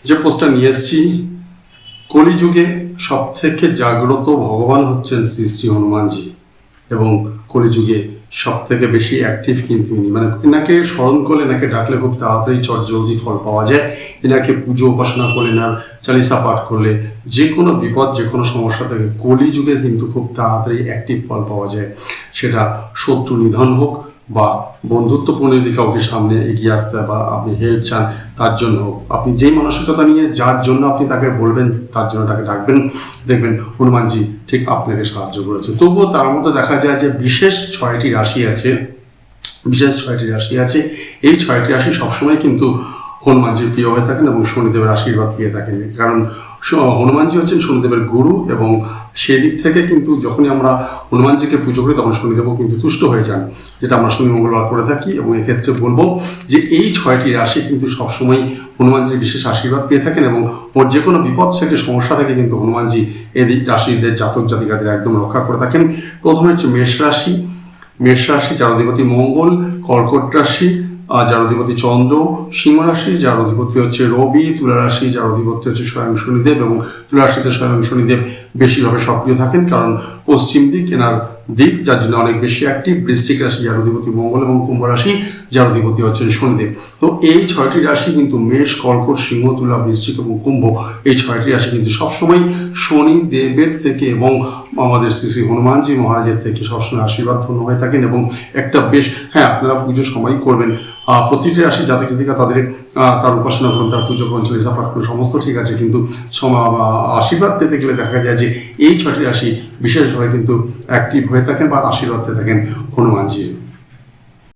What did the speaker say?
যে পোস্টটা নিয়ে এসেছি, কলিযুগে সব থেকে জাগ্রত ভগবান হচ্ছেন শ্রী শ্রী হনুমানজি, এবং কলিযুগে সব থেকে বেশি অ্যাক্টিভ কিন্তু ইনি, মানে এনাকে স্মরণ করলে, এনাকে ডাকলে খুব তাড়াতাড়ি জলদি ফল পাওয়া যায়। এনাকে পুজো উপাসনা করলে, এনার চালিসা পাঠ করলে যে কোনো বিপদ, যে কোনো সমস্যা থেকে কলিযুগে কিন্তু খুব তাড়াতাড়ি অ্যাক্টিভ ফল পাওয়া যায়। সেটা শত্রু নিধন হোক বা বন্ধুত্বপূর্ণ যদি কাউকে সামনে এগিয়ে আসতে বা আপনি হেল্প চান তার জন্য হোক, আপনি যেই মানসিকতা নিয়ে যার জন্য আপনি তাকে বলবেন, তার জন্য তাকে ডাকবেন, দেখবেন হনুমানজি ঠিক আপনাকে সাহায্য করেছে। তবুও তার মধ্যে দেখা যায় যে বিশেষ 6টি রাশি আছে, এই 6টি রাশি সবসময় কিন্তু হনুমানজির প্রিয় হয়ে থাকেন এবং শনিদেবের আশীর্বাদ পেয়ে থাকেন। কারণ হনুমানজি হচ্ছেন শনিদেবের গুরু, এবং সেদিক থেকে কিন্তু যখনই আমরা হনুমানজিকে পুজো করি তখন শনিদেবও কিন্তু তুষ্ট হয়ে যান, যেটা আমরা শনি মঙ্গলবার করে থাকি। এবং এক্ষেত্রে বলবো যে এই 6টি রাশি কিন্তু সবসময় হনুমানজির বিশেষ আশীর্বাদ পেয়ে থাকেন, এবং ওর যে কোনো বিপদ থেকে, সমস্যা থেকে কিন্তু হনুমানজি এই রাশিদের জাতক জাতিকাদের একদম রক্ষা করে থাকেন। প্রথমে হচ্ছে মেষ রাশি যার অধিপতি মঙ্গল, কর্কট রাশি যার অধিপতি চন্দ্র, সিংহ রাশি যার অধিপতি হচ্ছে রবি, তুলা রাশি যার অধিপতি হচ্ছে স্বয়ং শনিদেব, এবং তুলা রাশিতে স্বয়ং শনিদেব বেশিভাবে সক্রিয় থাকেন কারণ পশ্চিম দিক এনার দিক, যার জন্য অনেক বেশি অ্যাক্টিভ। বৃশ্চিক রাশি যার অধিপতি মঙ্গল, এবং কুম্ভ রাশি যার অধিপতি হচ্ছেন শনিদেব। তো এই 6টি রাশি কিন্তু মেষ, কর্কট, সিংহ, তুলা, বৃশ্চিক এবং কুম্ভ, এই 6টি রাশি কিন্তু সবসময় শনিদেবের থেকে এবং আমাদের শ্রী শ্রী হনুমানজি মহারাজের থেকে সবসময় আশীর্বাদ ধন্য হয়ে থাকেন। এবং একটা বেশ, হ্যাঁ, আপনারা পুজো সময় করবেন, প্রতিটি রাশি জাতক জাতিকা তাদের তার উপাসনা করুন, তার পুজো করুন, চালিসা পাঠ করুন, সমস্ত ঠিক আছে, কিন্তু আশীর্বাদ পেতে গেলে দেখা যায় যে এই 6টি রাশি বিশেষভাবে কিন্তু অ্যাক্টিভ হয়ে থাকেন বা আশীর্বাদ পেয়ে থাকেন হনুমানজি।